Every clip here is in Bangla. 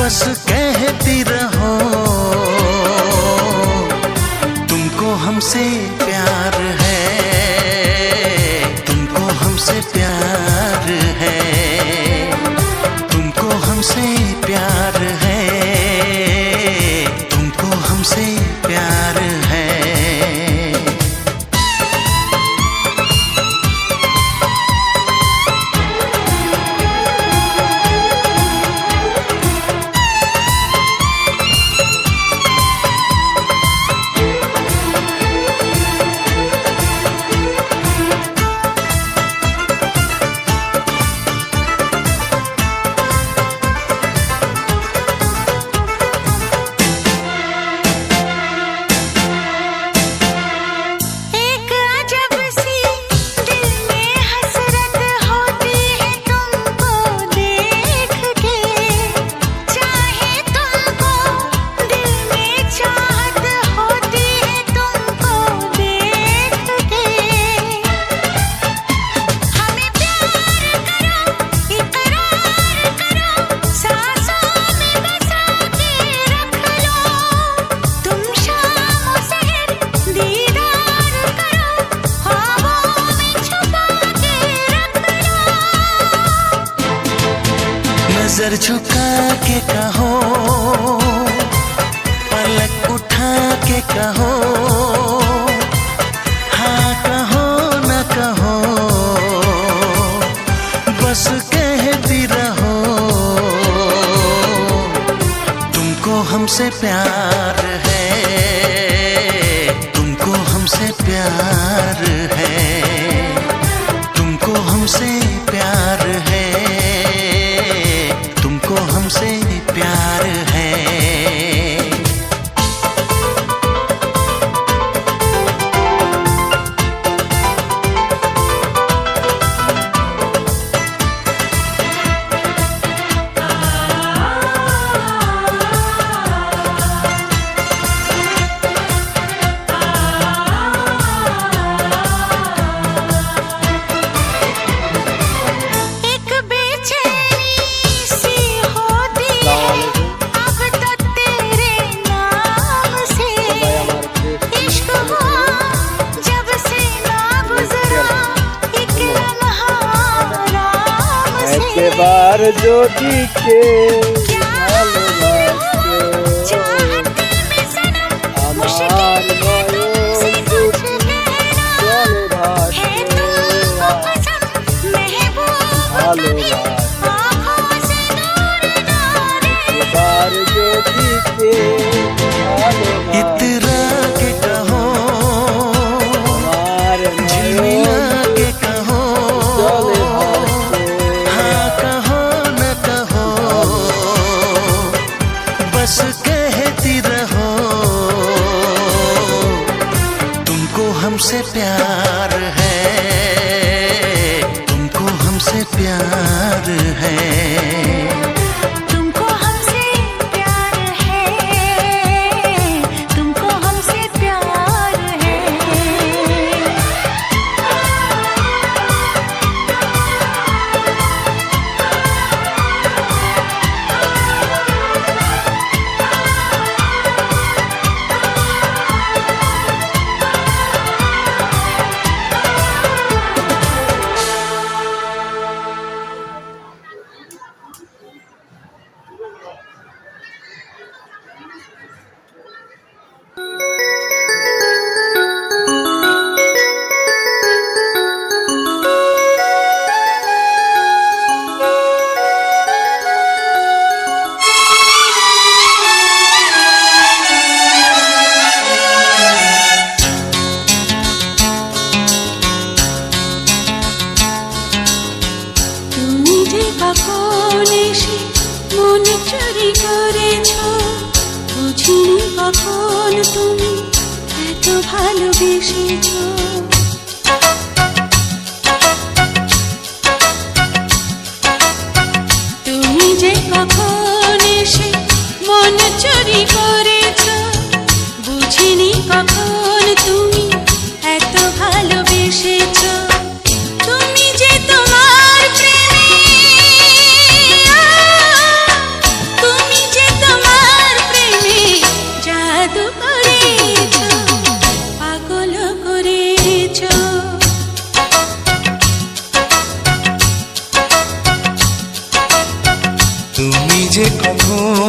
बस कहती रहो तुमको हमसे प्यार है, तुमको हमसे प्यार है, तुमको हमसे प्यार है, तुमको हमसे प्यार है। नजर झुका के कहो, पलक उठा के कहो, हाँ कहो न कहो, बस कहती रहो तुमको हमसे प्यार है, तुमको हमसे प्यार है, तुमको हमसे प्यार है, तुमको हमसे प्यार है। बार जोड़ी के इतरा के कहो, झिलमिला के कहो, हाँ कहो न कहो, बस कहती रहो तुमको हमसे प्यार है, तुमको हमसे प्यार है। কখন তুমি এত ভালোবেসেছো, তুমি যে কখন এসে মন চুরি করেছো, বুঝিনি কখন তুমি এত ভালোবেসেছো। তুমি যে তোমার প্রেমে, তুমি যে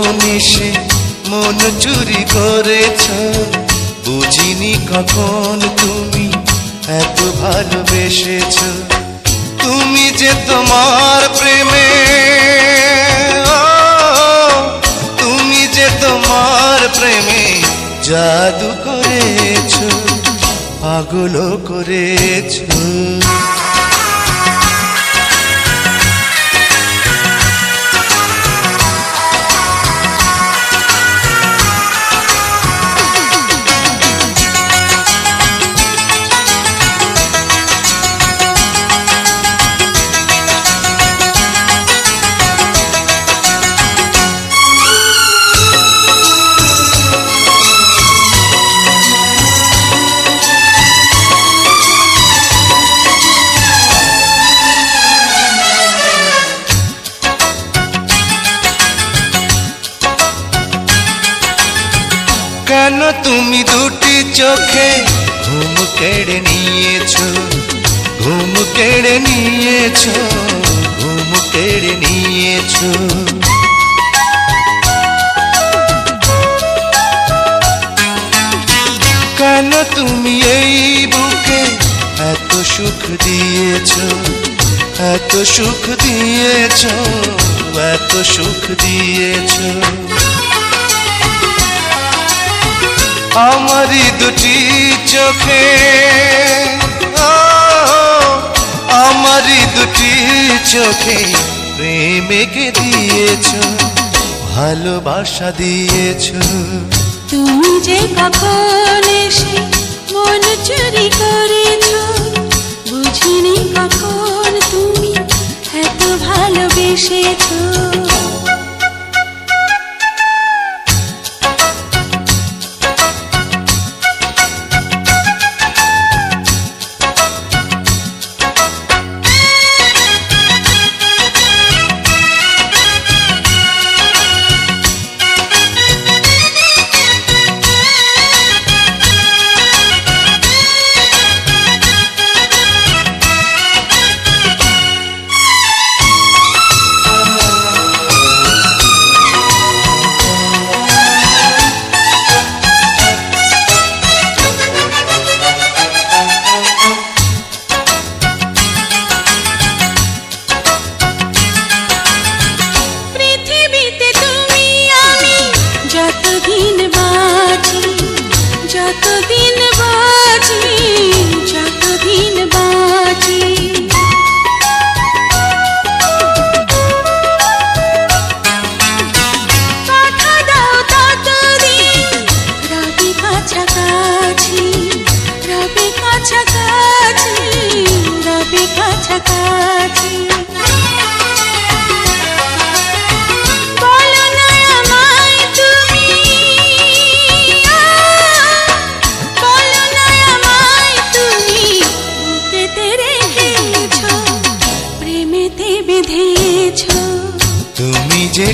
কখন এসে মন চুরি করেছ, বুঝিনি কখন তুমি এত ভালোবেসেছ। তুমি যে তোমার প্রেমে, তুমি যে তোমার প্রেমে জাদু করেছ, পাগল করেছ। কেন তুমি দুটি চোখে ঘুম কেড়ে নিয়েছো, ঘুম কেড়ে নিয়েছো, ঘুম কেড়ে নিয়েছো। কেন তুমি এই বুকে এত সুখ দিয়েছো, এত সুখ দিয়েছো, এত সুখ দিয়েছো। আমারই দুটি চোখে, আমারই দুটি চোখে প্রেমকে দিয়েছ, ভালোবাসা দিয়েছ। তুমি যে কখন এসে মন চুরি করেছ, বুঝিনি কখন তুমি এত ভালোবেসেছ। যতদিন বাঁচি, যতদিন বাঁচি, যতদিন বাঁচি, কথা দাও ততদিন রবি কাছাকাছি, রবি কাছাকাছি, রবি কাছাকাছি। তুমি যে